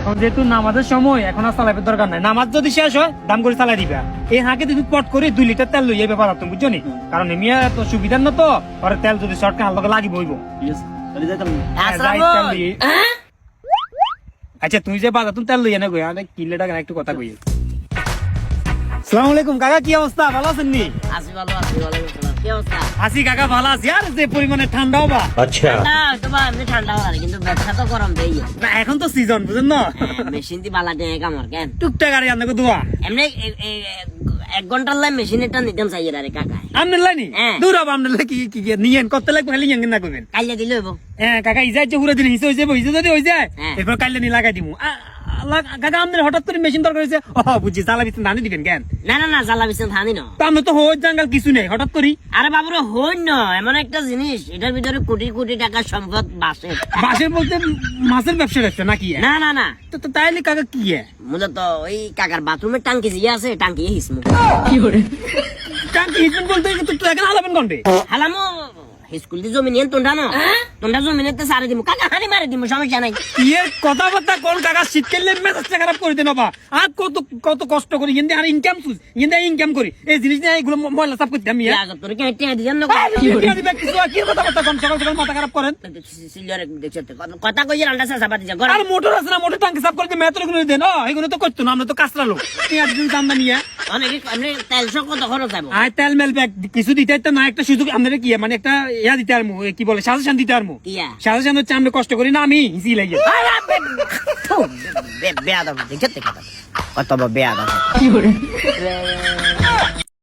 এখন যেহেতু নামাজের সময়, এখন আর চালাইবার দরকার নাই। নামাজ যদি শেষ হয় দাম করে চালাই দিবা। এই হাঁকে যদি পট করে 2 লিটার তেল লইয়া ব্যাপার তুমি বুঝছো নি? কারণ এমিয়া তো সুবিধার না তো, পরে তেল যদি শর্ট কান লগে লাগি বইব। আচ্ছা তুমি যে বাজার তুমি তেল লইয়া না গই, আমি কিলো টাকা একটু কথা কই। আসসালামু আলাইকুম কাকা, কি অবস্থা? ভালো আছেন নি? আছি ভালো আছি, ওয়ালাইকুম আসসালাম। কি অবস্থা? আছি কাকা, ভালো আছি। আর যে পরিমাণে ঠান্ডাও বা ঠান্ডা হয়তো বা এমনি ঠান্ডা হয় কিন্তু ব্যবসা তো গরম দেই। না, এখন তো সিজন বুঝেন না, মেশিন দি বালা দিয়ে কামর কেন টুকটাক আর আপনাকে দোয়া এমনি 1 ঘন্টার লাই মেশিনেরটা নিতাম চাই রে কাকা। আপনার লাইনি হ্যাঁ। দূর হবো আপনার কি কি কি নিয়েন করতে লাগবে, খালি ইয়াঙ্গেন না করবেন। কাইলে দিলে হইব। হ্যাঁ কাকা, ইজাই যে পুরো দিন হিসে হইছে বইছে, যদি হয়ে যায় হ্যাঁ। এরপর কাইলে নি লাগাই দিমু। কাকা আপনার হঠাৎ করে মেশিন দরকার হয়েছে, ও বুঝছি, জ্বালা বিছান ধানি দিবেন কেন? না না না, জ্বালা বিছান থানি না। তো আমরা তো হই জাঙ্গাল কিছু নেই, হঠাৎ করি আরে বাবুরে হই না, এমন একটা জিনিস এটার ভিতরে কোটি কোটি টাকার সম্পদ বাসে। বাসের বলতে মাছের ব্যবসা রাখছে নাকি? না না না, তো তাইলে কাকা কি মূলত ওই কাকার বাথরুমের টাঙ্কি যে আছে টাঙ্কি হিসমু। টাঙ্কি হিসেন বলতে তো এখন হালাবেন কন্টে? হালামো স্কুল দি জমি নিয়ে তোমরা না, তোমরা জমি নিতে সারে দিমু কাকা, হানি মারে দিমু, সমস্যা নাই। ইয়ে কথাবার্তা কোন কাকা, শীতকালে মেজাজটা খারাপ করে দেন বাবা। আর কত কত কষ্ট করি ইন্দে, আর ইনকাম সুজ ইন্দে ইনকাম করি, এই জিনিস নিয়ে এগুলো ময়লা সাফ করতে আমি। তোর কি টিয়া দিজান না কি কথাবার্তা কোন সকাল সকাল মাথা খারাপ করেন? সিলিয়ারে দেখছ কথা কইয়ে রান্না সাবা দিজা ঘর। আর মোটর আছে না, মোটর টাঙ্কি সাফ করতে মেয়ে তোর দেন, এগুলো তো করতো না, আমরা তো কাঁচরা লোক। পেঁয়াজ দিন চান্দা নিয়ে অনেক এমনি তেল সব কত খরচ যাবো। আর তেল মেল ব্যাগ কিছু দিতে তো না, একটা সুযোগ আপনারা কি মানে একটা ইয়া দিতে আরমু, কি বলে সাজেশন দিতে আরমু। কিয়া সাজেশন হচ্ছে আমরা কষ্ট করি না, আমি হিসি লাগে। বেয়াদব দেখছ কত বেয়াদব।